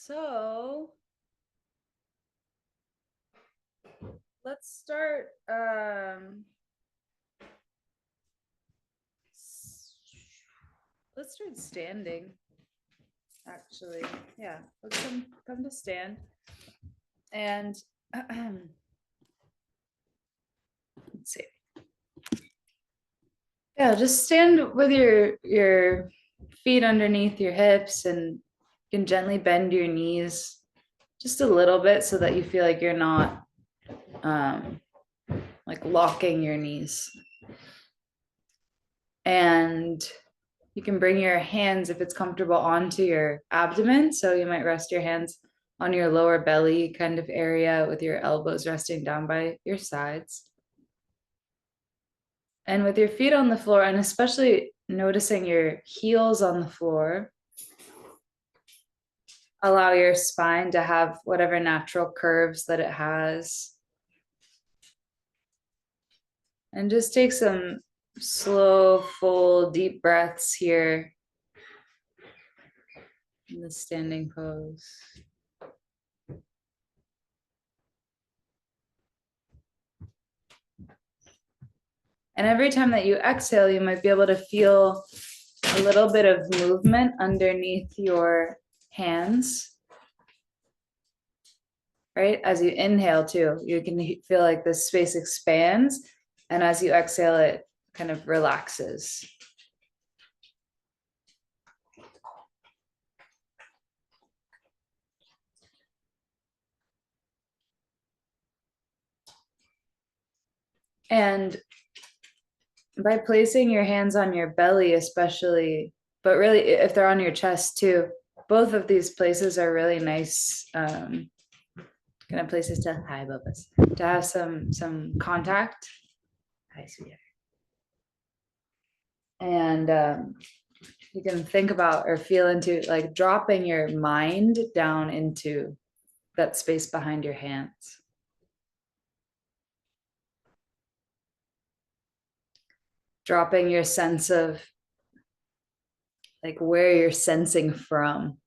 So let's start let's start standing. Actually, yeah, let's come to stand. And let's see. Yeah, just stand with your feet underneath your hips, and you can gently bend your knees just a little bit so that you feel like you're not like locking your knees. And you can bring your hands, if it's comfortable, onto your abdomen. So you might rest your hands on your lower belly kind of area with your elbows resting down by your sides. And with your feet on the floor, and especially noticing your heels on the floor, allow your spine to have whatever natural curves that it has. And just take some slow, full, deep breaths here in the standing pose. And every time that you exhale, you might be able to feel a little bit of movement underneath your hands. Right? As you inhale too, you can feel like the space expands. And as you exhale, it kind of relaxes. And by placing your hands on your belly, especially, but really if they're on your chest too, both of these places are really nice kind of places to to have some contact. Hi, sweetheart. And you can think about or feel into like dropping your mind down into that space behind your hands. Dropping your sense of like where you're sensing from,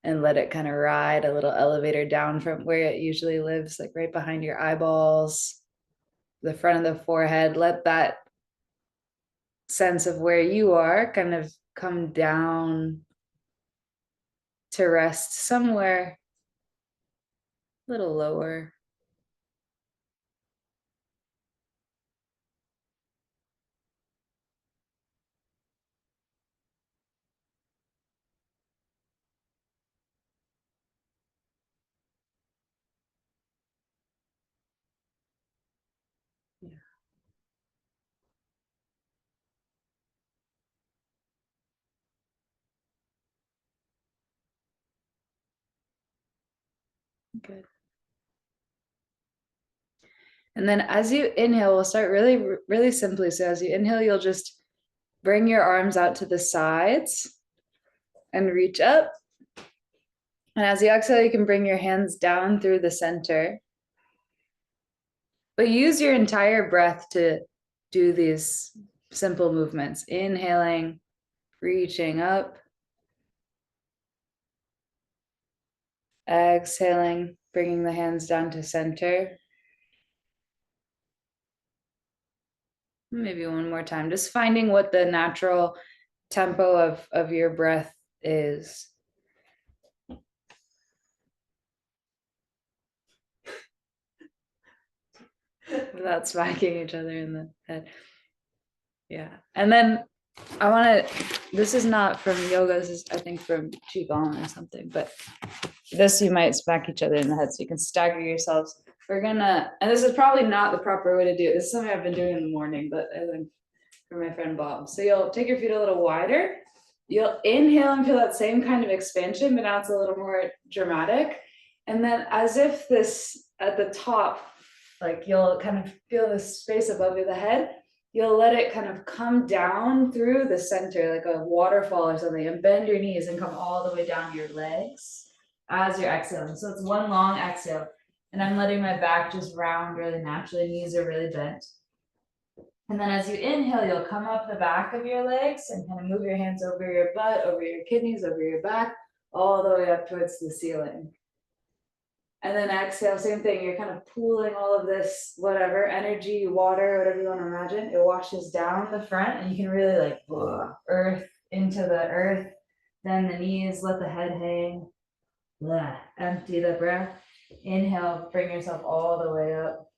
and let it kind of ride a little elevator down from where it usually lives, like right behind your eyeballs, the front of the forehead. Let that sense of where you are kind of come down to rest somewhere a little lower. Yeah. Good. And then as you inhale, we'll start really simply. So as you inhale, you'll just bring your arms out to the sides and reach up. And as you exhale, you can bring your hands down through the center. But use your entire breath to do these simple movements. Inhaling, reaching up. Exhaling, bringing the hands down to center. Maybe one more time, just finding what the natural tempo of your breath is. Without smacking each other in the head. Yeah. And then I want to, this is not from yoga, this is I think from Qigong or something, but this you might smack each other in the head so you can stagger yourselves. We're gonna, and this is probably not the proper way to do it. This is something I've been doing in the morning, but I think from my friend Bob. So you'll take your feet a little wider. You'll inhale and feel that same kind of expansion, but now it's a little more dramatic. And then as if this at the top, like you'll kind of feel this space above the head, you'll let it kind of come down through the center like a waterfall or something, and bend your knees and come all the way down your legs as you're exhaling. So it's one long exhale. And I'm letting my back just round really naturally. Knees are really bent. And then as you inhale, you'll come up the back of your legs and kind of move your hands over your butt, over your kidneys, over your back, all the way up towards the ceiling. And then exhale, same thing. You're kind of pooling all of this, whatever, energy, water, whatever you want to imagine. It washes down the front and you can really like earth into the earth. Then the knees, let the head hang. Empty the breath. Inhale, bring yourself all the way up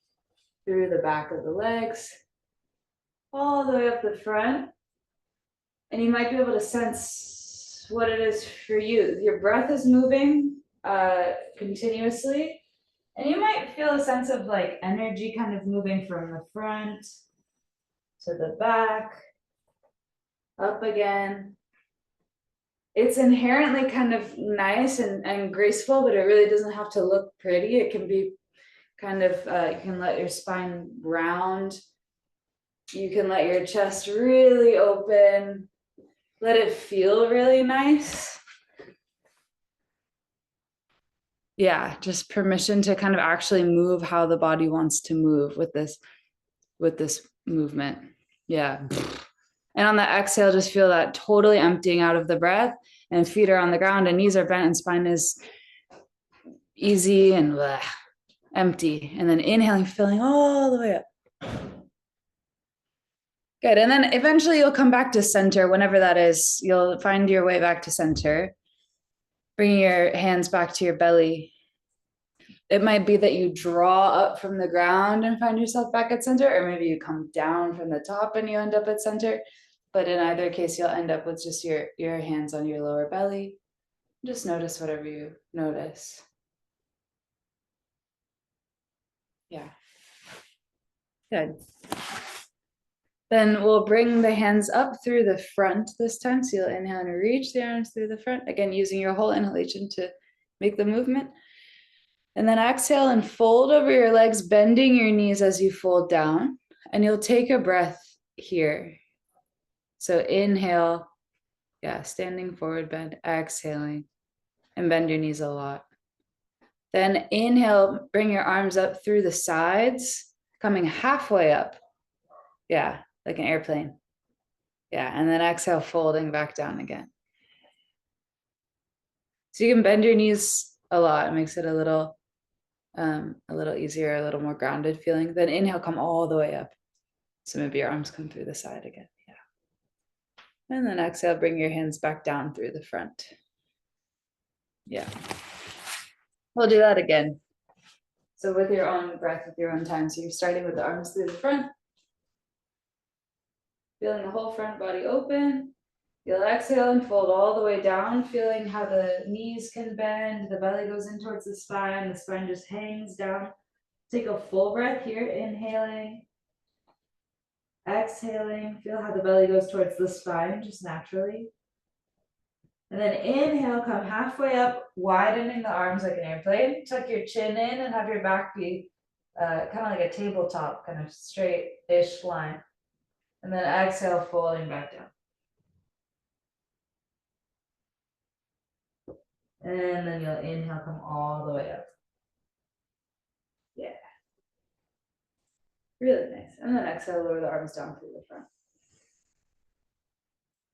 through the back of the legs, all the way up the front. And you might be able to sense what it is for you. Your breath is moving continuously. And you might feel a sense of like energy kind of moving from the front to the back, up again. It's inherently kind of nice and graceful, but it really doesn't have to look pretty. It can be kind of, you can let your spine round. You can let your chest really open. Let it feel really nice. Yeah, just permission to kind of actually move how the body wants to move with this movement. Yeah. And on the exhale, just feel that totally emptying out of the breath, and feet are on the ground and knees are bent and spine is easy and empty. And then inhaling, filling all the way up. Good. And then eventually you'll come back to center, whenever that is. You'll find your way back to center. Bring your hands back to your belly. It might be that you draw up from the ground and find yourself back at center, or maybe you come down from the top and you end up at center. But in either case, you'll end up with just your hands on your lower belly. Just notice whatever you notice. Yeah. Good. Then we'll bring the hands up through the front this time. So you'll inhale and reach the arms through the front. Again, using your whole inhalation to make the movement. And then exhale and fold over your legs, bending your knees as you fold down. And you'll take a breath here. So inhale, standing forward bend, exhaling, and bend your knees a lot. Then inhale, bring your arms up through the sides, coming halfway up. Yeah, like an airplane. Yeah, and then exhale, folding back down again. So you can bend your knees a lot. It makes it a little easier, a little more grounded feeling. Then inhale, come all the way up. So maybe your arms come through the side again. Yeah. And then exhale, bring your hands back down through the front. Yeah. We'll do that again. So with your own breath, with your own time. So you're starting with the arms through the front. Feeling the whole front body open. You'll exhale and fold all the way down, feeling how the knees can bend, the belly goes in towards the spine just hangs down. Take a full breath here, inhaling, exhaling, feel how the belly goes towards the spine, just naturally. And then inhale, come halfway up, widening the arms like an airplane. Tuck your chin in and have your back be kind of like a tabletop, kind of straight-ish line. And then exhale, folding back down. And then you'll inhale, come all the way up. Yeah. Really nice. And then exhale, lower the arms down through the front.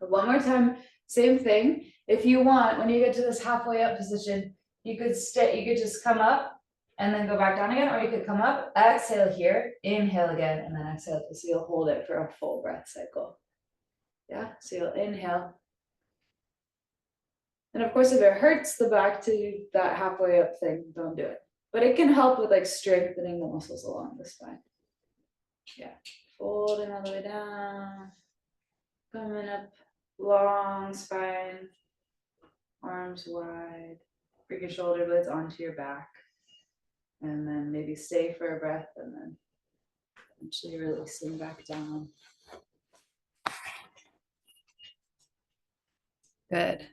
But one more time, same thing. If you want, when you get to this halfway up position, you could just come up and then go back down again, or you could come up, exhale here, inhale again, and then exhale. So you'll hold it for a full breath cycle. Yeah, so you'll inhale. And of course, if it hurts the back to do that halfway up thing, don't do it. But it can help with like strengthening the muscles along the spine. Yeah, folding all the way down, coming up, long spine, arms wide, bring your shoulder blades onto your back, and then maybe stay for a breath and then eventually releasing back down. Good.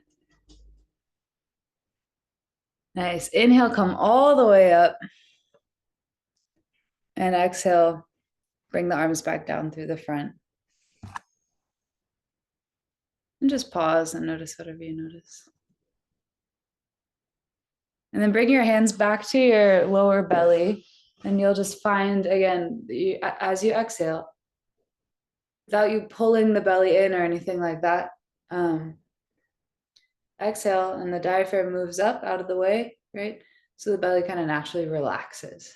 Nice. Inhale, come all the way up. And exhale, bring the arms back down through the front. And just pause and notice whatever you notice. And then bring your hands back to your lower belly. And you'll just find, again, as you exhale, without you pulling the belly in or anything like that, exhale, and the diaphragm moves up out of the way, right? So the belly kind of naturally relaxes.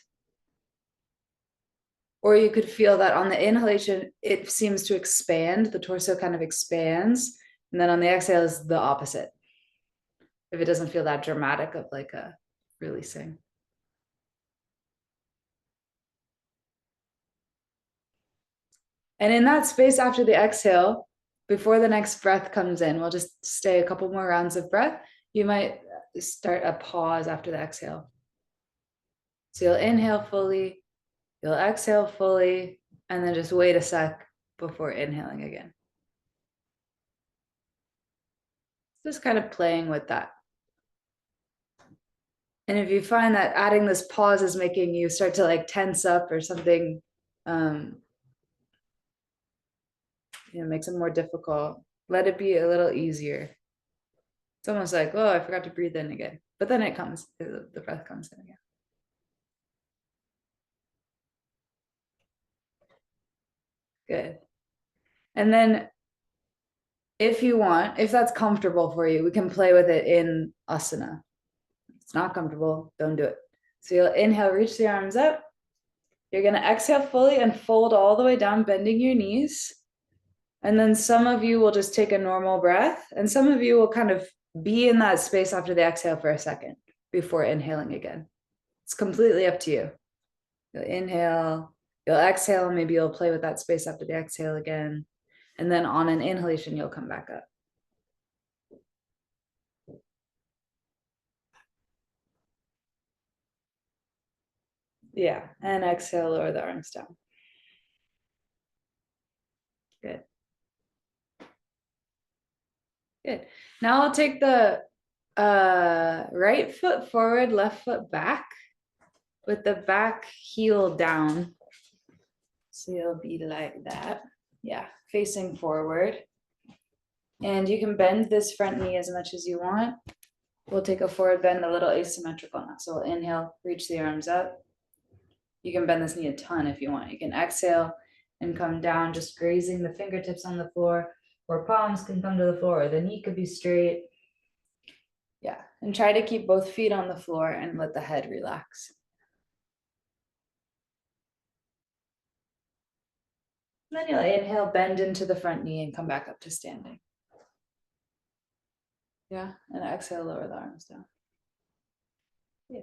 Or you could feel that on the inhalation, it seems to expand, the torso kind of expands. And then on the exhale is the opposite. If it doesn't feel that dramatic of like a releasing. And in that space after the exhale, before the next breath comes in, we'll just stay a couple more rounds of breath. You might start a pause after the exhale. So you'll inhale fully, you'll exhale fully, and then just wait a sec before inhaling again. Just kind of playing with that. And if you find that adding this pause is making you start to like tense up or something, makes it more difficult, let it be a little easier. It's almost like, oh, I forgot to breathe in again. But then it comes, the breath comes in again. Good. And then if you want, if that's comfortable for you, we can play with it in asana. If it's not comfortable, don't do it. So you'll inhale, reach the arms up. You're going to exhale fully and fold all the way down, bending your knees. And then some of you will just take a normal breath, and some of you will kind of be in that space after the exhale for a second before inhaling again. It's completely up to you. You'll inhale, you'll exhale, maybe you'll play with that space after the exhale again. And then on an inhalation, you'll come back up. Yeah, and exhale, lower the arms down. Good. Good. Now I'll take the right foot forward, left foot back with the back heel down. So you'll be like that. Yeah, facing forward. And you can bend this front knee as much as you want. We'll take a forward bend, a little asymmetrical now. So we'll inhale, reach the arms up. You can bend this knee a ton if you want. You can exhale and come down, just grazing the fingertips on the floor, or palms can come to the floor, or the knee could be straight. Yeah, and try to keep both feet on the floor and let the head relax. Then you'll inhale, bend into the front knee and come back up to standing. Yeah, and exhale, lower the arms down. Yeah.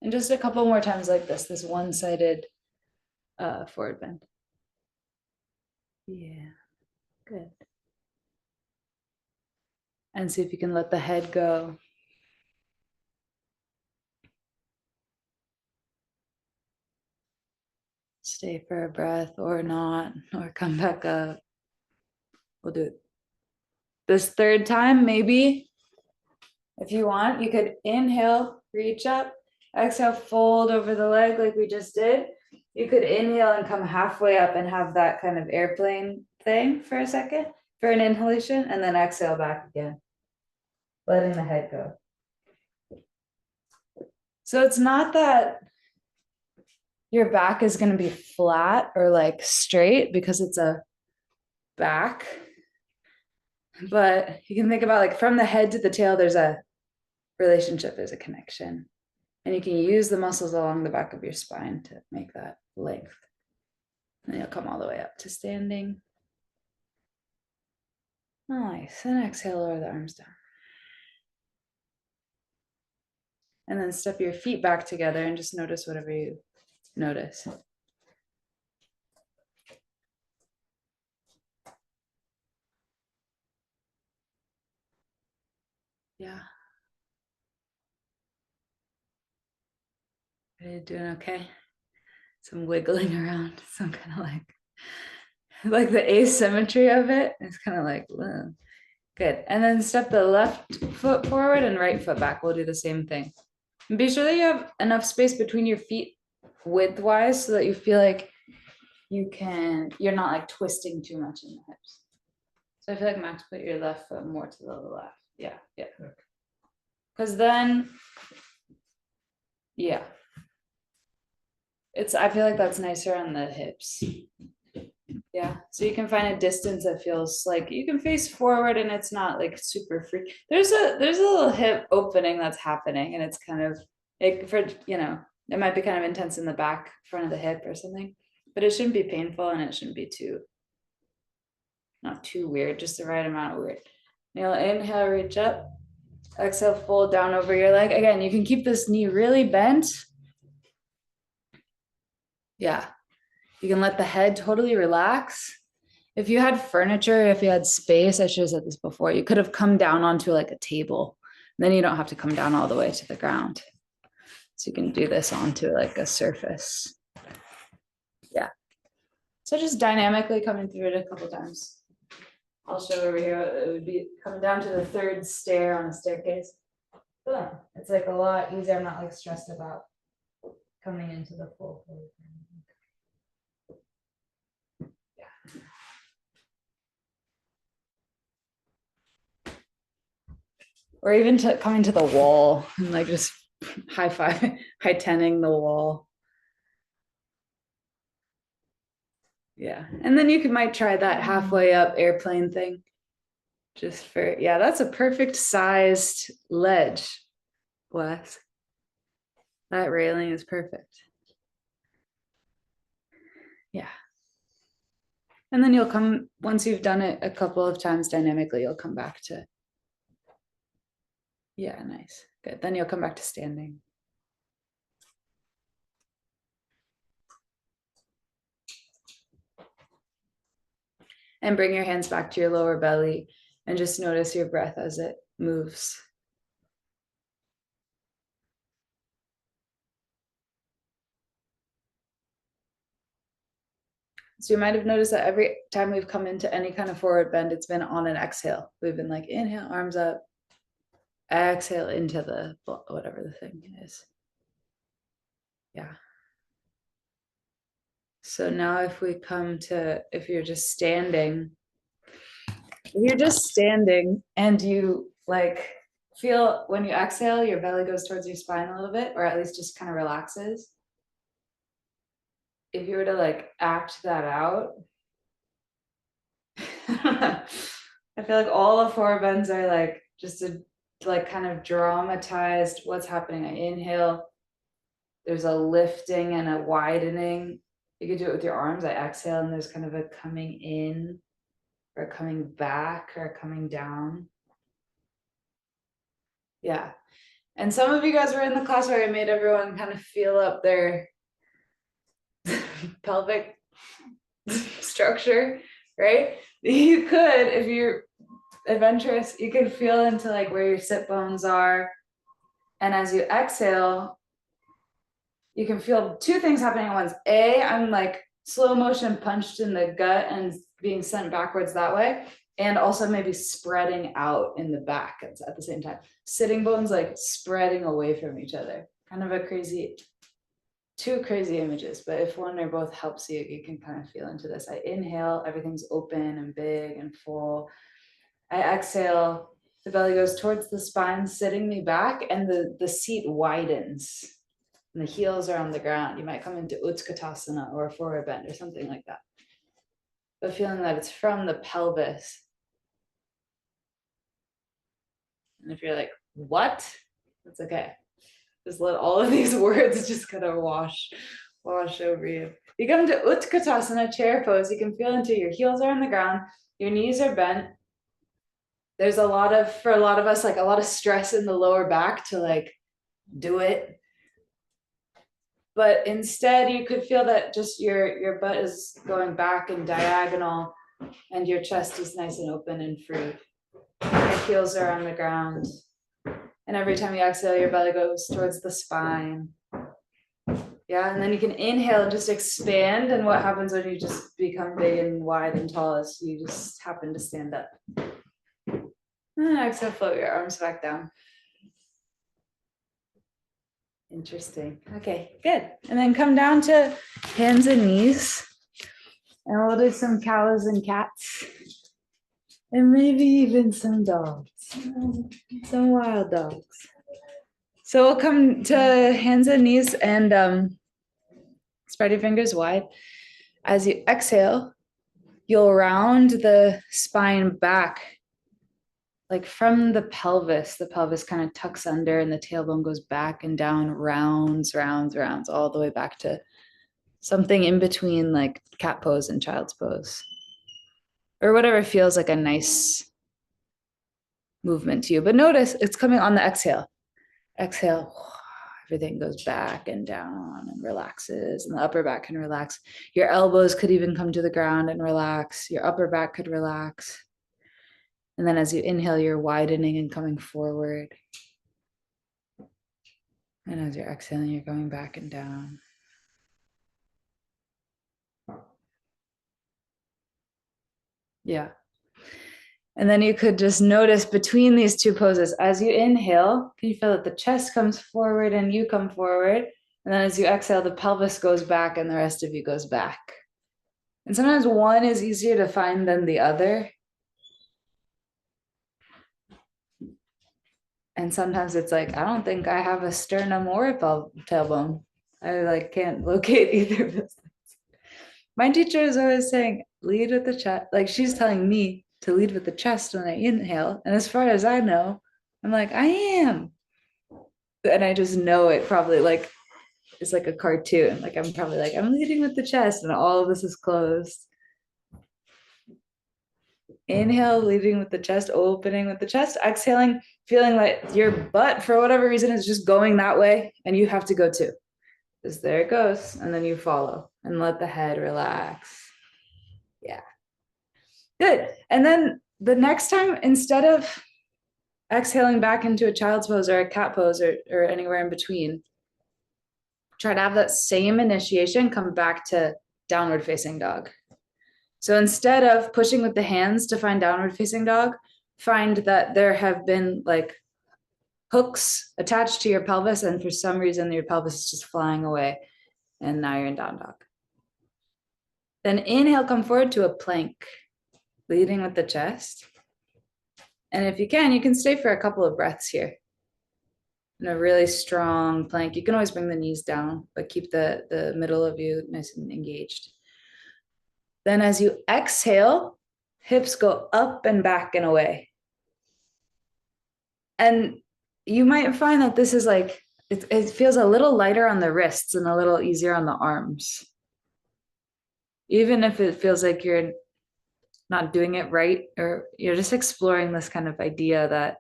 And just a couple more times like this one-sided forward bend. Yeah, good. And see if you can let the head go. Stay for a breath or not, or come back up. We'll do it this third time, maybe. If you want, you could inhale, reach up, exhale, fold over the leg like we just did. You could inhale and come halfway up and have that kind of airplane thing for a second for an inhalation, and then exhale back again, letting the head go. So it's not that your back is going to be flat or like straight because it's a back, but you can think about like from the head to the tail, there's a relationship, there's a connection. And you can use the muscles along the back of your spine to make that length. And you'll come all the way up to standing. Nice. And exhale, lower the arms down. And then step your feet back together and just notice whatever you notice. Yeah. Are you doing okay? Some wiggling around, some kind of like the asymmetry of it. It's kind of like, whoa. Good. And then step the left foot forward and right foot back. We'll do the same thing. And be sure that you have enough space between your feet width-wise so that you feel like you're not like twisting too much in the hips. So I feel like Max, put your left foot more to the left. Yeah, yeah. Because then, yeah. I feel like that's nicer on the hips. Yeah, so you can find a distance that feels like you can face forward and it's not like super free. There's a little hip opening that's happening and it's kind of like for it might be kind of intense in the back front of the hip or something, but it shouldn't be painful and it shouldn't be not too weird, just the right amount of weird. You'll inhale, reach up, exhale, fold down over your leg. Again, you can keep this knee really bent. Yeah. You can let the head totally relax. If you had furniture, if you had space, I should have said this before, you could have come down onto like a table. Then you don't have to come down all the way to the ground. So you can do this onto like a surface. Yeah. So just dynamically coming through it a couple times. I'll show over here. It would be coming down to the third stair on the staircase. Boom. It's like a lot easier. I'm not like stressed about coming into the full floor. Or even coming to the wall and like just high tenning the wall. Yeah. And then you might try that halfway up airplane thing. Just for, yeah, that's a perfect sized ledge, Wes. That railing is perfect. Yeah. And then you'll come, once you've done it a couple of times dynamically, you'll come back to, yeah, nice. Good. Then you'll come back to standing. And bring your hands back to your lower belly and just notice your breath as it moves. So you might have noticed that every time we've come into any kind of forward bend, it's been on an exhale. We've been like, inhale, arms up, exhale into the, whatever the thing is. Yeah. So now if we come to, if you're just standing and you like feel when you exhale, your belly goes towards your spine a little bit, or at least just kind of relaxes. If you were to like act that out, I feel like all the four bends are like just a like kind of dramatized what's happening. I inhale, there's a lifting and a widening. You could do it with your arms. I exhale and there's kind of a coming in or coming back or coming down. Yeah. And some of you guys were in the class where I made everyone kind of feel up their pelvic structure, right? You could, if you're adventurous, you could feel into like where your sit bones are. And as you exhale, you can feel two things happening at once. A, I'm like slow motion punched in the gut and being sent backwards that way. And also maybe spreading out in the back at the same time. Sitting bones like spreading away from each other. Kind of a crazy, two crazy images, but if one or both helps you, you can kind of feel into this. I inhale, everything's open and big and full. I exhale, the belly goes towards the spine, sitting me back, and the seat widens. And the heels are on the ground. You might come into Utkatasana or a forward bend or something like that. But feeling that it's from the pelvis. And if you're like, what? That's okay. Just let all of these words just kind of wash over you. You come to Utkatasana, chair pose. You can feel into your heels are on the ground. Your knees are bent. There's for a lot of us, like a lot of stress in the lower back to like do it. But instead you could feel that just your butt is going back and diagonal and your chest is nice and open and free. Your heels are on the ground. And every time you exhale, your belly goes towards the spine. Yeah, and then you can inhale and just expand. And what happens when you just become big and wide and tall is you just happen to stand up. And exhale, float your arms back down. Interesting. Okay, good. And then come down to hands and knees. And we'll do some cows and cats. And maybe even some dogs. Some wild dogs. So we'll come to hands and knees and spread your fingers wide. As you exhale, you'll round the spine back, like from the pelvis. The pelvis kind of tucks under and the tailbone goes back and down, rounds, rounds, rounds, all the way back to something in between like cat pose and child's pose, or whatever feels like a nice movement to you. But notice it's coming on the exhale. Exhale, everything goes back and down and relaxes, and the upper back can relax. Your elbows could even come to the ground and relax. Your upper back could relax. And then as you inhale, you're widening and coming forward. And as you're exhaling, you're going back and down. Yeah. And then you could just notice between these two poses, as you inhale, can you feel that the chest comes forward and you come forward? And then as you exhale, the pelvis goes back and the rest of you goes back. And sometimes one is easier to find than the other. And sometimes it's like, I don't think I have a sternum or a tailbone. I like can't locate either of those things. My teacher is always saying, lead with the chest. Like she's telling me to lead with the chest when I inhale. And as far as I know, I'm like, I am. And I just know it probably like it's like a cartoon. Like I'm probably like, I'm leading with the chest and all of this is closed. Inhale, leading with the chest, opening with the chest, exhaling, feeling like your butt, for whatever reason, is just going that way and you have to go too. Just there it goes. And then you follow and let the head relax. Yeah. Good. And then the next time, instead of exhaling back into a child's pose or a cat pose or anywhere in between, try to have that same initiation come back to downward facing dog. So instead of pushing with the hands to find downward facing dog, find that there have been like hooks attached to your pelvis, and for some reason your pelvis is just flying away, and now you're in down dog. Then inhale, come forward to a plank, leading with the chest. And if you can stay for a couple of breaths here in a really strong plank. You can always bring the knees down, but keep the middle of you nice and engaged. Then as you exhale, hips go up and back and away. And you might find that this is like, it feels a little lighter on the wrists and a little easier on the arms. Even if it feels like you're not doing it right, or you're just exploring this kind of idea that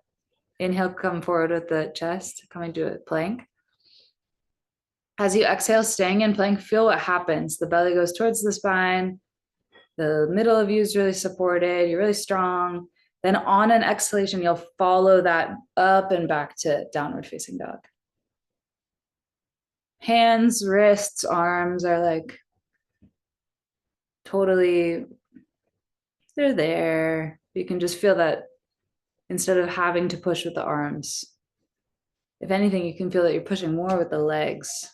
inhale, come forward with the chest, coming to a plank. As you exhale, staying in plank, feel what happens. The belly goes towards the spine. The middle of you is really supported. You're really strong. Then on an exhalation, you'll follow that up and back to downward facing dog. Hands, wrists, arms are like totally, they're there. You can just feel that instead of having to push with the arms, if anything, you can feel that you're pushing more with the legs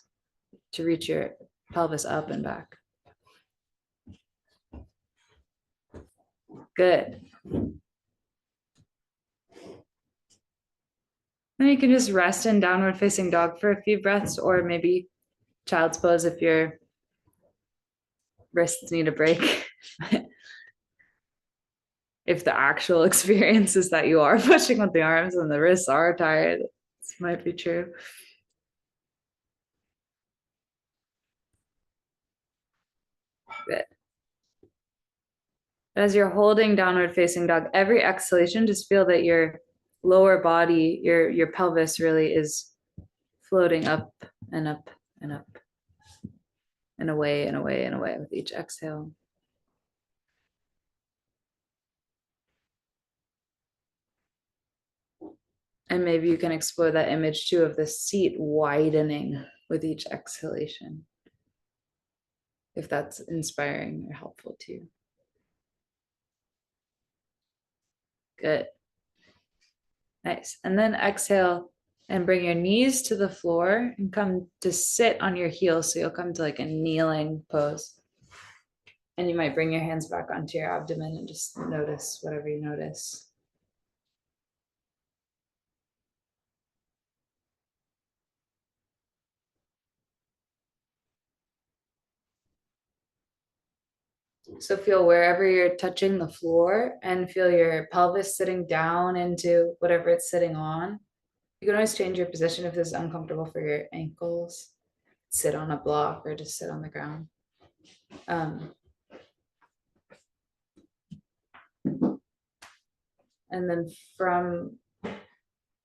to reach your pelvis up and back. Good. Then you can just rest in downward facing dog for a few breaths, or maybe child's pose if your wrists need a break. If the actual experience is that you are pushing with the arms and the wrists are tired, this might be true. Good. As you're holding downward facing dog, every exhalation, just feel that your lower body, your pelvis really is floating up and up and up and away and away and away with each exhale. And maybe you can explore that image too of the seat widening with each exhalation, if that's inspiring or helpful to you. Good. Nice. And then exhale and bring your knees to the floor and come to sit on your heels. So you'll come to like a kneeling pose. And you might bring your hands back onto your abdomen and just notice whatever you notice. So feel wherever you're touching the floor and feel your pelvis sitting down into whatever it's sitting on. You can always change your position if this is uncomfortable for your ankles. Sit on a block or just sit on the ground. And then from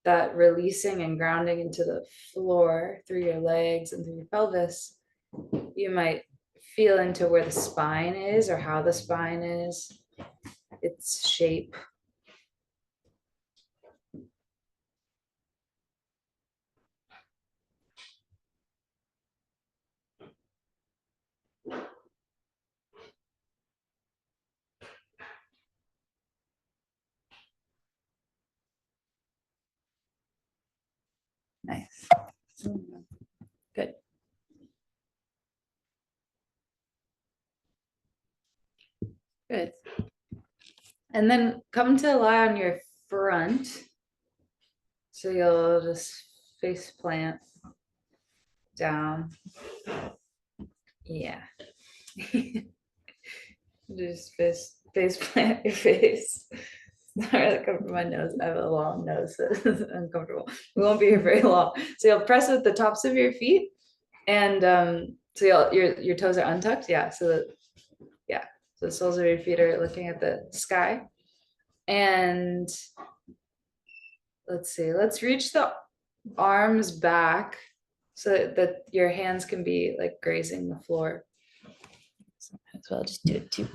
that releasing and grounding into the floor through your legs and through your pelvis, you might feel into where the spine is or how the spine is, its shape. Nice. Good. Good. And then come to lie on your front. So you'll just face plant down. Yeah. Just face plant your face. It's not really coming from my nose. I have a long nose, so it's uncomfortable. We won't be here very long. So you'll press with the tops of your feet, and so your toes are untucked. Yeah. So the soles of your feet are looking at the sky, and let's see. Let's reach the arms back so that your hands can be like grazing the floor. So might as well just do it too.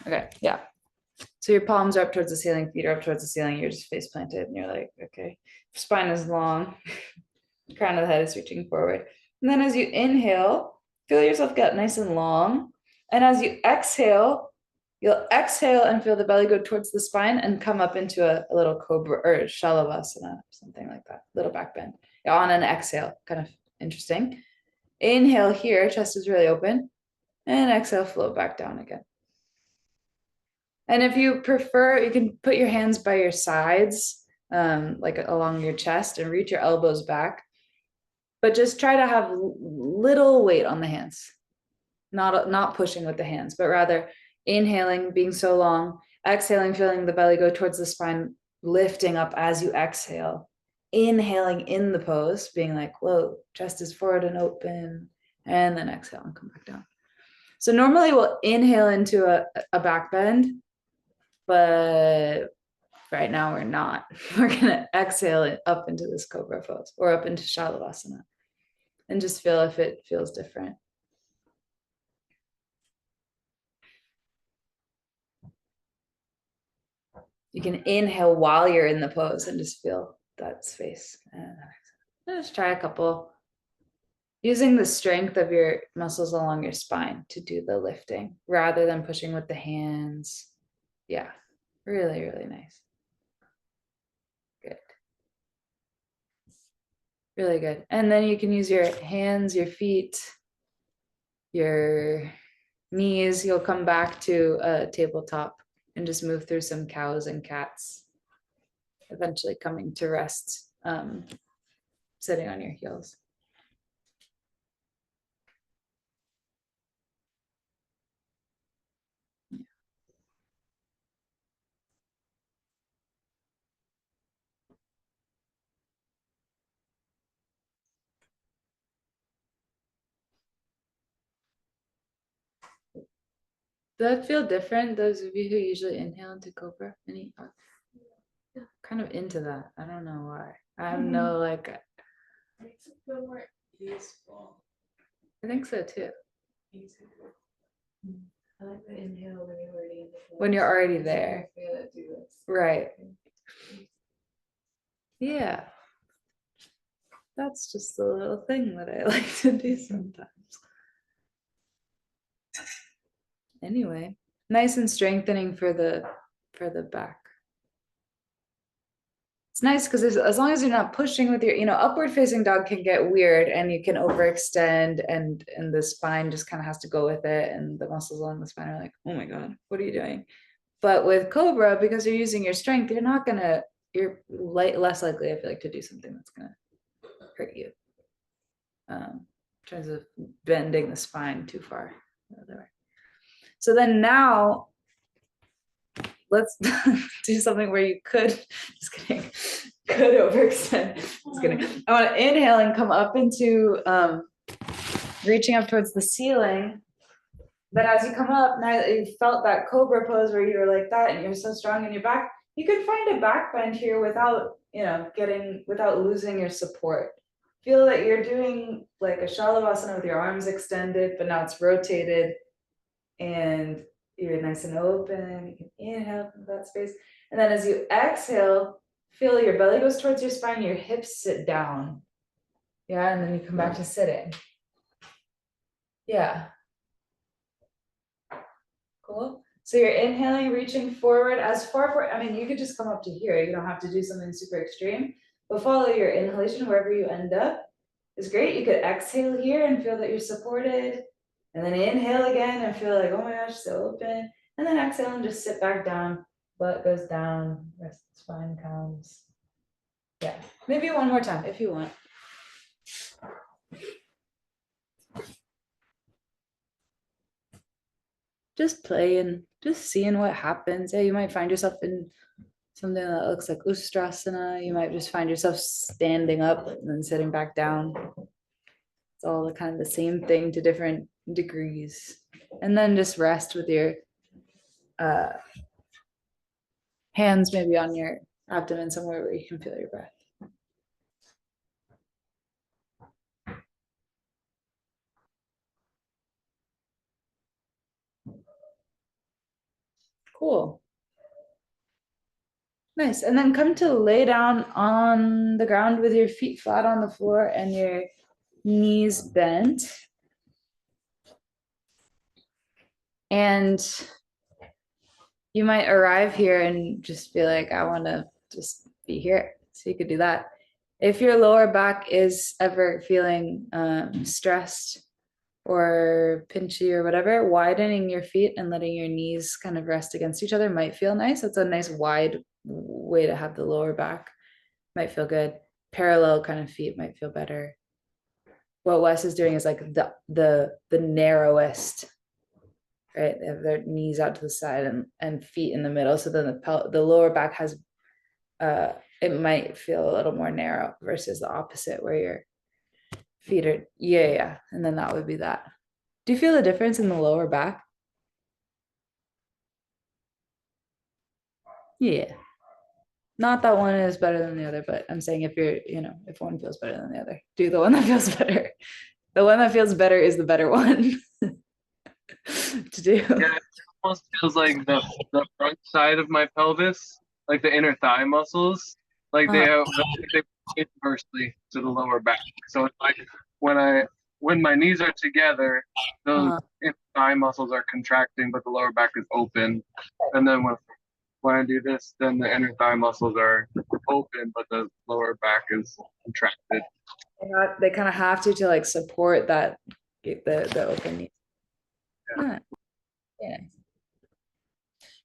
Okay, yeah. So your palms are up towards the ceiling, feet are up towards the ceiling, you're just face planted, and you're like, okay, spine is long, crown of the head is reaching forward. And then as you inhale, feel yourself get nice and long. And as you exhale, you'll exhale and feel the belly go towards the spine and come up into a little cobra or shalavasana, something like that, little back bend. Yeah, on an exhale, kind of interesting. Inhale here, chest is really open, and exhale, float back down again. And if you prefer, you can put your hands by your sides, like along your chest, and reach your elbows back. But just try to have little weight on the hands, not pushing with the hands, but rather inhaling, being so long, exhaling, feeling the belly go towards the spine, lifting up as you exhale, inhaling in the pose, being like, whoa, chest is forward and open, and then exhale and come back down. So normally we'll inhale into a back bend, but right now we're not. We're gonna exhale it up into this cobra pose or up into shalavasana and just feel if it feels different. You can inhale while you're in the pose and just feel that space. And just try a couple, using the strength of your muscles along your spine to do the lifting rather than pushing with the hands. Yeah, really, really nice. Good. Really good. And then you can use your hands, your feet, your knees. You'll come back to a tabletop and just move through some cows and cats, eventually coming to rest, sitting on your heels. Does that feel different? Those of you who usually inhale into cobra, any kind of into that. I don't know why. I have no like. Makes it feel more peaceful. I think so too. I like the inhale when you're already in the pose. When you're already there. Right. Yeah. That's just a little thing that I like to do sometimes. Anyway, nice and strengthening for the back. It's nice because as long as you're not pushing with your, upward facing dog can get weird and you can overextend and the spine just kind of has to go with it and the muscles along the spine are like, oh my God, what are you doing? But with Cobra, because you're using your strength, you're less likely, I feel like, to do something that's gonna hurt you. In terms of bending the spine too far the other way. So then now let's do something where you could, just kidding, could overextend. Just kidding. I want to inhale and come up into reaching up towards the ceiling. But as you come up, now that you felt that cobra pose where you're like that and you're so strong in your back, you can find a back bend here without, without losing your support. Feel that you're doing like a Shalabhasana with your arms extended, but now it's rotated and you're nice and open. You can inhale from that space. And then as you exhale, feel your belly goes towards your spine, your hips sit down. Yeah, and then you come back to sitting. Yeah. Cool. So you're inhaling, reaching forward as far forward. I mean, you could just come up to here. You don't have to do something super extreme, but follow your inhalation wherever you end up is great. You could exhale here and feel that you're supported. And then inhale again and feel like, oh my gosh, so open. And then exhale and just sit back down. Butt goes down, rest spine comes. Yeah, maybe one more time if you want. Just playing, just seeing what happens. Yeah, you might find yourself in something that looks like Ustrasana. You might just find yourself standing up and then sitting back down. It's all the kind of the same thing to different degrees. And then just rest with your hands maybe on your abdomen somewhere where you can feel your breath. Cool. Nice. And then come to lay down on the ground with your feet flat on the floor and your knees bent. And you might arrive here and just be like, I want to just be here. So you could do that. If your lower back is ever feeling stressed or pinchy or whatever, widening your feet and letting your knees kind of rest against each other might feel nice. That's a nice wide way to have the lower back. Might feel good. Parallel kind of feet might feel better. What Wes is doing is like the narrowest, right? They have their knees out to the side and feet in the middle. So then the lower back has it might feel a little more narrow versus the opposite where your feet are, yeah. And then that would be that. Do you feel the difference in the lower back? Yeah. Not that one is better than the other, but I'm saying if you're, if one feels better than the other, do the one that feels better. The one that feels better is the better one to do. Yeah, it almost feels like the front side of my pelvis, like the inner thigh muscles, like they inversely to the lower back. So it's like when my knees are together, those inner thigh muscles are contracting, but the lower back is open. And then when I do this, then the inner thigh muscles are open, but the lower back is contracted. They kind of have to like support that the open knee. Yeah.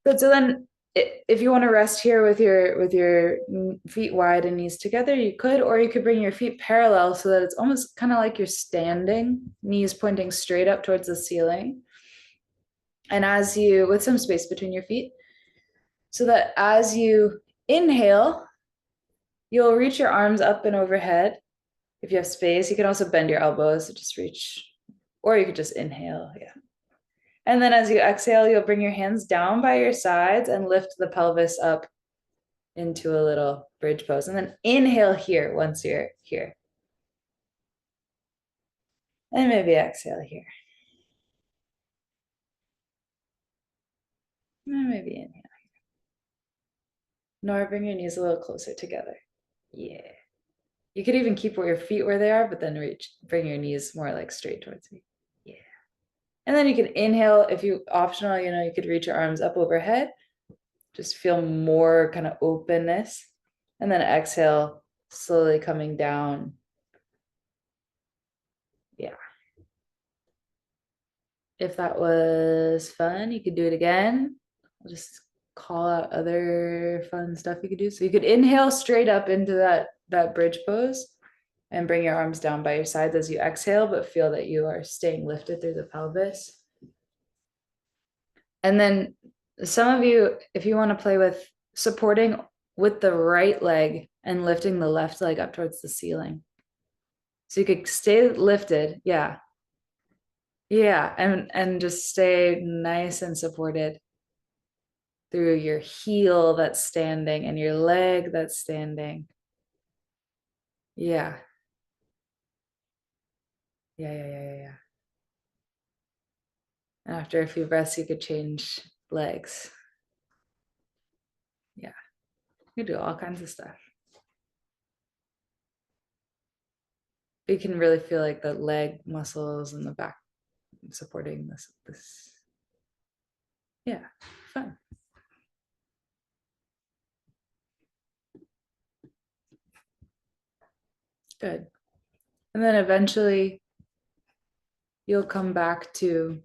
Good. So then if you want to rest here with your feet wide and knees together, you could, or you could bring your feet parallel so that it's almost kind of like you're standing, knees pointing straight up towards the ceiling. And as you, with some space between your feet, so that as you inhale, you'll reach your arms up and overhead. If you have space, you can also bend your elbows, just reach, or you could just inhale. Yeah. And then as you exhale, you'll bring your hands down by your sides and lift the pelvis up into a little bridge pose. And then inhale here once you're here. And maybe exhale here. And maybe inhale here. Nor bring your knees a little closer together. Yeah. You could even keep your feet where they are, but then bring your knees more like straight towards me. Yeah. And then you can inhale, if you optional, you could reach your arms up overhead. Just feel more kind of openness. And then exhale, slowly coming down. Yeah. If that was fun, you could do it again. I'll just call out other fun stuff you could do. So you could inhale straight up into that bridge pose and bring your arms down by your sides as you exhale, but feel that you are staying lifted through the pelvis. And then some of you, if you want to play with supporting with the right leg and lifting the left leg up towards the ceiling. So you could stay lifted. Yeah. Yeah. And just stay nice and supported through your heel that's standing and your leg that's standing. Yeah. Yeah. And after a few breaths, you could change legs. Yeah. You do all kinds of stuff. You can really feel like the leg muscles and the back supporting this. Yeah, fun. Good. And then eventually you'll come back to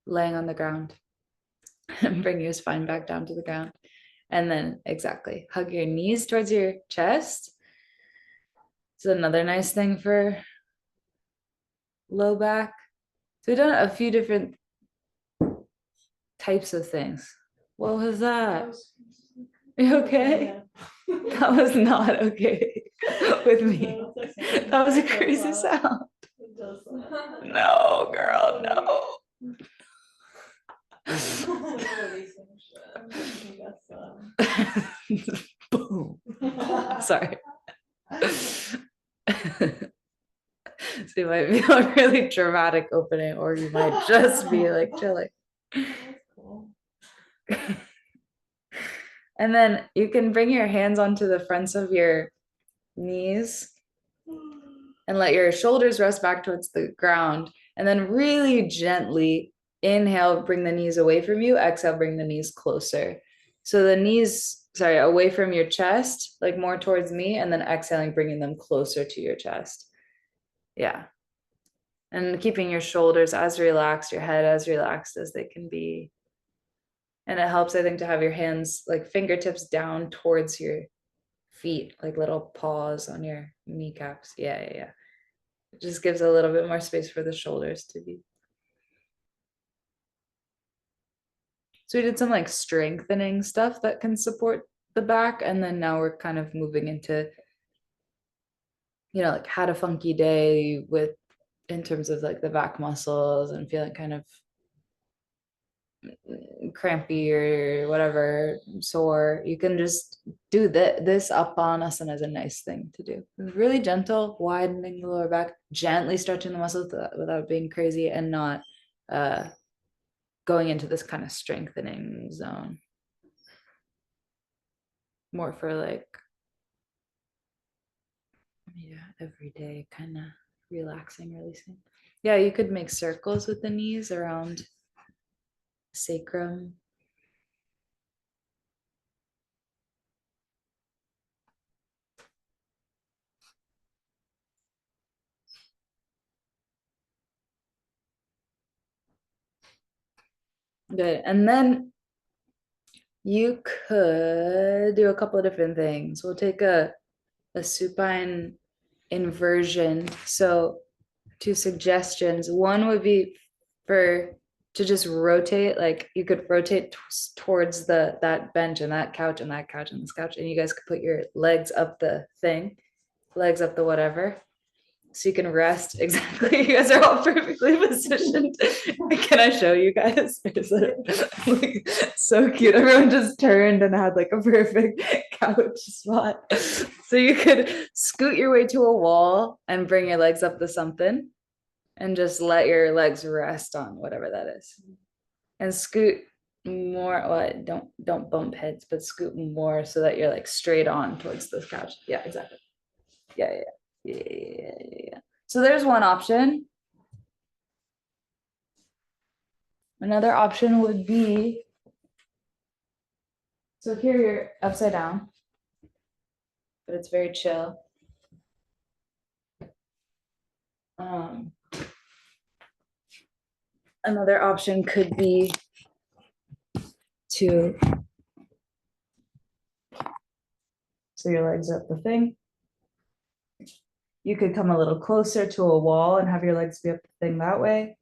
laying on the ground and bring your spine back down to the ground. And then exactly hug your knees towards your chest. It's another nice thing for low back. So we've done a few different types of things. What was that? You okay? That was not okay with me. That was a crazy sound. No, girl, no. Boom. Sorry. So you might be a really dramatic opening, or you might just be like chilling. And then you can bring your hands onto the fronts of your knees and let your shoulders rest back towards the ground. And then really gently inhale, bring the knees away from you. Exhale, bring the knees closer. So the knees, sorry, away from your chest, like more towards me, and then exhaling, bringing them closer to your chest. Yeah. And keeping your shoulders as relaxed, your head as relaxed as they can be. And it helps, I think, to have your hands like fingertips down towards your feet, like little paws on your kneecaps. Yeah. It just gives a little bit more space for the shoulders to be. So we did some like strengthening stuff that can support the back. And then now we're kind of moving into, like had a funky day with, in terms of like the back muscles and feeling kind of crampy or whatever, sore. You can just do this up on us, and as a nice thing to do. Really gentle, widening the lower back, gently stretching the muscles without being crazy, and not going into this kind of strengthening zone. More for like, everyday kind of relaxing, releasing. Yeah, you could make circles with the knees around sacrum. Good. And then you could do a couple of different things. We'll take a supine inversion. So 2 suggestions. One would be to just rotate, like you could rotate towards that bench and that couch and that couch and this couch, and you guys could put your legs up the thing, legs up the whatever. So you can rest. Exactly. You guys are all perfectly positioned. Can I show you guys? Like, so cute. Everyone just turned and had like a perfect couch spot. So you could scoot your way to a wall and bring your legs up to something and just let your legs rest on whatever that is. And scoot more. Well, don't bump heads, but scoot more so that you're like straight on towards this couch. Yeah, exactly. Yeah. So there's one option. Another option would be, so here you're upside down, but it's very chill. Another option could be so your legs up the thing. You could come a little closer to a wall and have your legs be up the thing that way.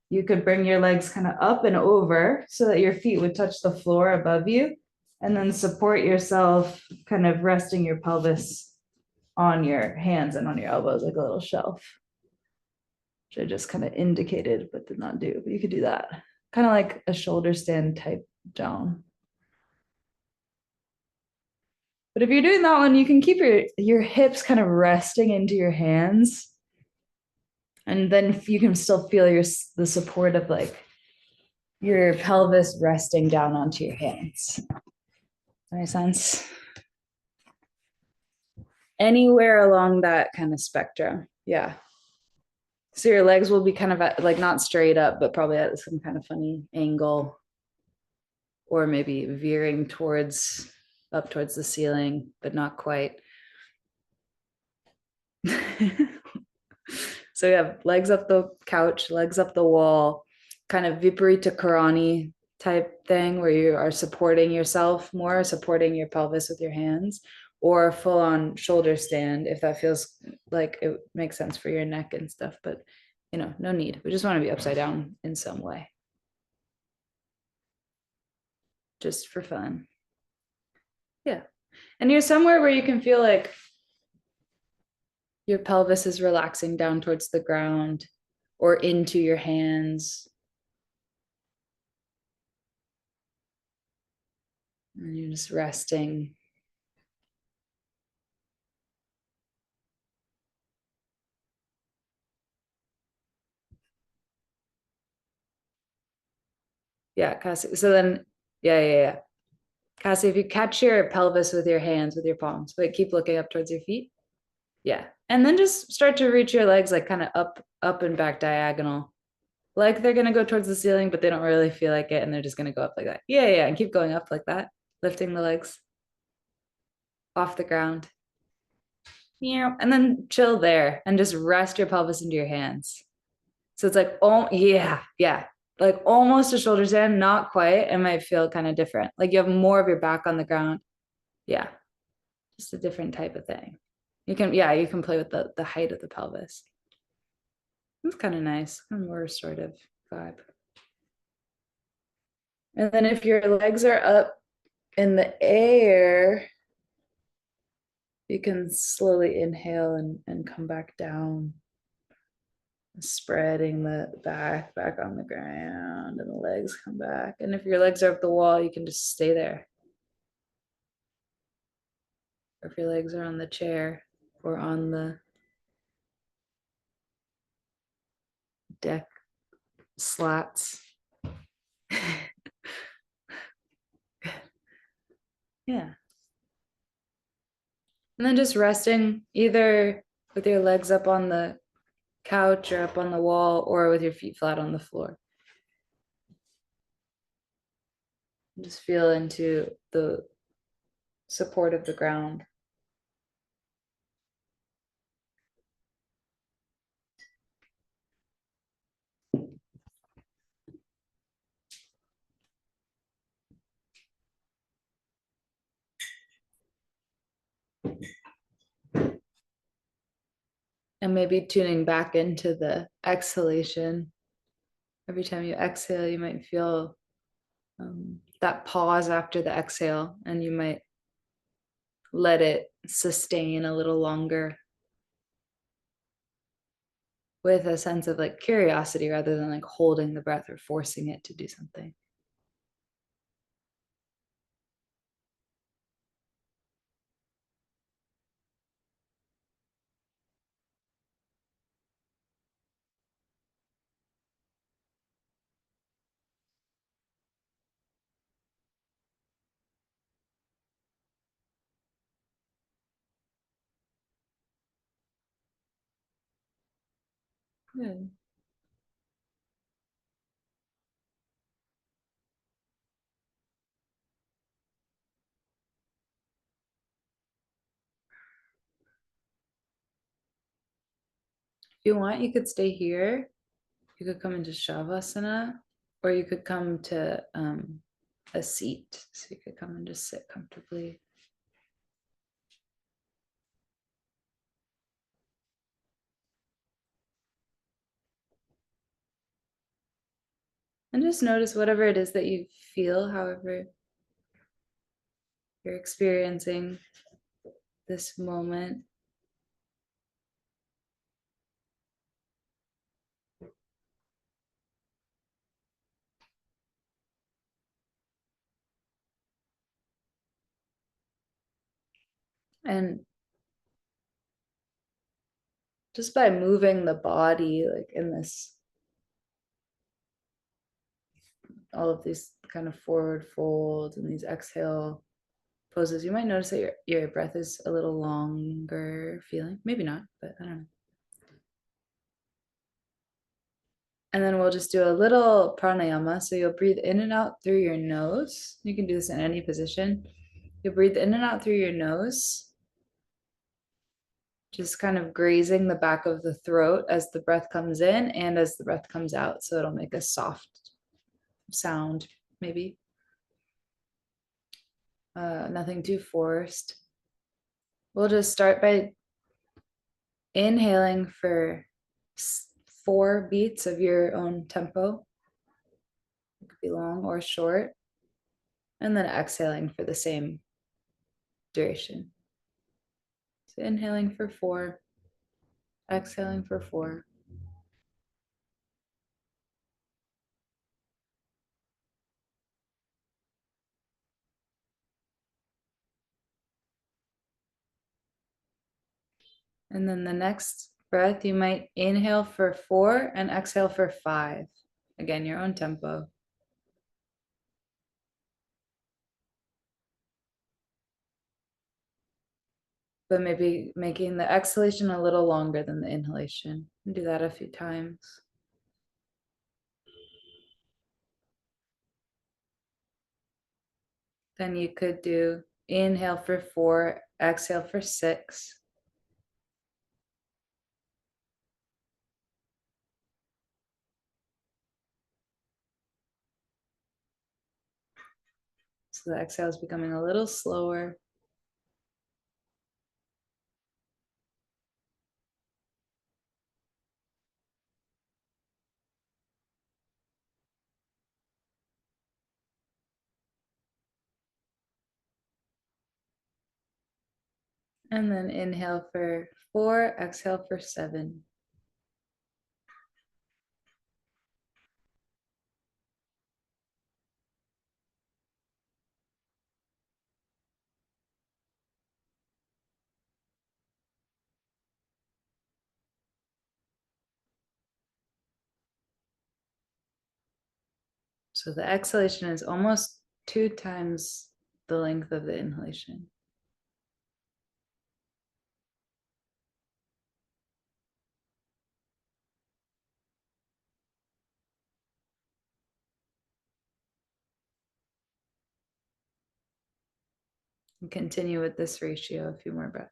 you could bring your legs kind of up and over so that your feet would touch the floor above you, and then support yourself, kind of resting your pelvis on your hands and on your elbows like a little shelf, which I just kind of indicated but did not do. But you could do that, kind of like a shoulder stand type down. But if you're doing that one, you can keep your hips kind of resting into your hands. And then you can still feel the support of like your pelvis resting down onto your hands. That makes sense? Anywhere along that kind of spectrum. Yeah. So your legs will be kind of at, like not straight up, but probably at some kind of funny angle, or maybe veering towards up towards the ceiling, but not quite. So you have legs up the couch, legs up the wall, kind of viparita karani type thing where you are supporting yourself more, supporting your pelvis with your hands, or full on shoulder stand if that feels like it makes sense for your neck and stuff. But no need. We just want to be upside down in some way, just for fun. Yeah. And you're somewhere where you can feel like your pelvis is relaxing down towards the ground or into your hands. And you're just resting. Yeah, Cassie. So then, yeah. Cassie, if you catch your pelvis with your hands, with your palms, but keep looking up towards your feet. Yeah. And then just start to reach your legs like kind of up and back diagonal. Like they're going to go towards the ceiling, but they don't really feel like it. And they're just going to go up like that. Yeah. And keep going up like that, lifting the legs off the ground. Yeah. And then chill there and just rest your pelvis into your hands. So it's like, oh, yeah. Like almost a shoulder stand, not quite. It might feel kind of different. Like you have more of your back on the ground. Yeah. Just a different type of thing. You can play with the height of the pelvis. It's kind of nice, kind of more restorative vibe. And then if your legs are up in the air, you can slowly inhale and come back down, spreading the back on the ground, and the legs come back. And if your legs are up the wall, you can just stay there. Or if your legs are on the chair or on the deck slats. Yeah. And then just resting either with your legs up on the couch or up on the wall or with your feet flat on the floor. And just feel into the support of the ground. And maybe tuning back into the exhalation. Every time you exhale, you might feel that pause after the exhale, and you might let it sustain a little longer with a sense of like curiosity rather than like holding the breath or forcing it to do something. Good. If you want, you could stay here. You could come into Shavasana, or you could come to a seat. So you could come and just sit comfortably. And just notice whatever it is that you feel, however you're experiencing this moment. And just by moving the body, like in this, all of these kind of forward folds and these exhale poses, you might notice that your breath is a little longer feeling. Maybe not, but I don't know. And then we'll just do a little pranayama. So you'll breathe in and out through your nose. You can do this in any position. You'll breathe in and out through your nose, just kind of grazing the back of the throat as the breath comes in and as the breath comes out. So it'll make a soft sound, maybe. Nothing too forced. We'll just start by inhaling for 4 beats of your own tempo. It could be long or short. And then exhaling for the same duration. So inhaling for 4, exhaling for 4. And then the next breath, you might inhale for 4 and exhale for 5. Again, your own tempo. But maybe making the exhalation a little longer than the inhalation. Do that a few times. Then you could do inhale for 4, exhale for 6. So the exhale is becoming a little slower. And then inhale for 4, exhale for 7. So the exhalation is almost 2 times the length of the inhalation. And continue with this ratio, a few more breaths.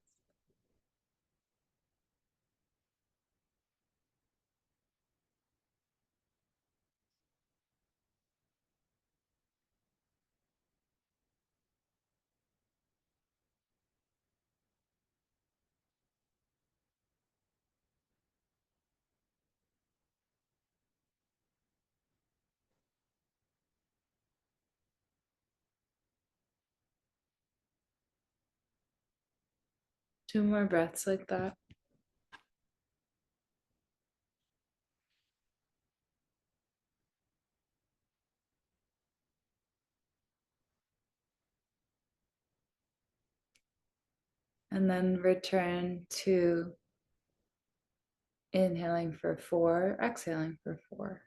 Two more breaths like that. And then return to inhaling for 4, exhaling for 4.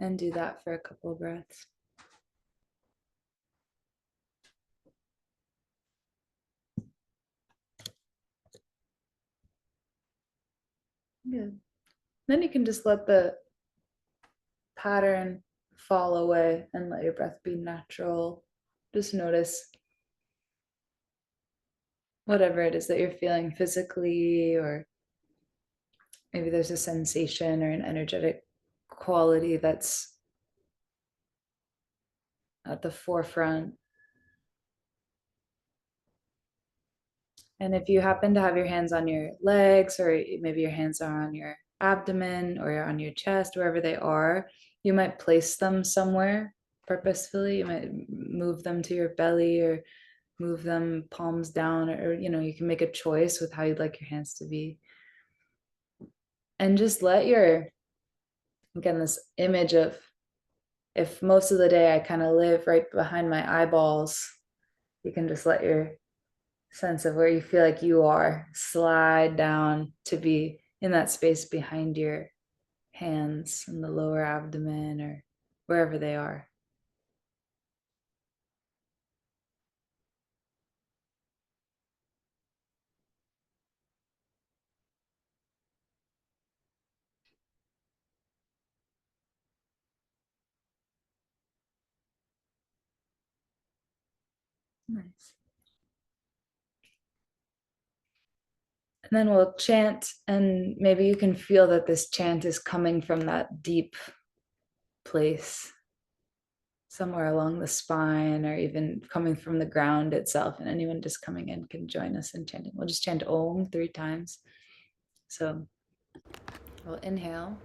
And do that for a couple of breaths. Good. Then you can just let the pattern fall away and let your breath be natural. Just notice whatever it is that you're feeling physically, or maybe there's a sensation or an energetic quality that's at the forefront. And if you happen to have your hands on your legs, or maybe your hands are on your abdomen or on your chest, wherever they are, you might place them somewhere purposefully. You might move them to your belly or move them palms down, or you can make a choice with how you'd like your hands to be. And just let again, this image of, if most of the day I kind of live right behind my eyeballs, you can just let your sense of where you feel like you are slide down to be in that space behind your hands in the lower abdomen or wherever they are. Nice. And then we'll chant, and maybe you can feel that this chant is coming from that deep place somewhere along the spine, or even coming from the ground itself. And anyone just coming in can join us in chanting. We'll just chant Om 3 times. So we'll inhale.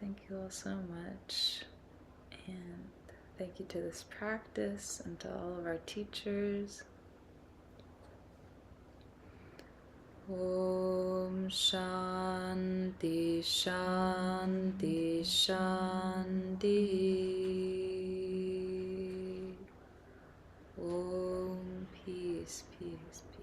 Thank you all so much, and thank you to this practice and to all of our teachers. Om Shanti Shanti Shanti. Om peace, peace, peace.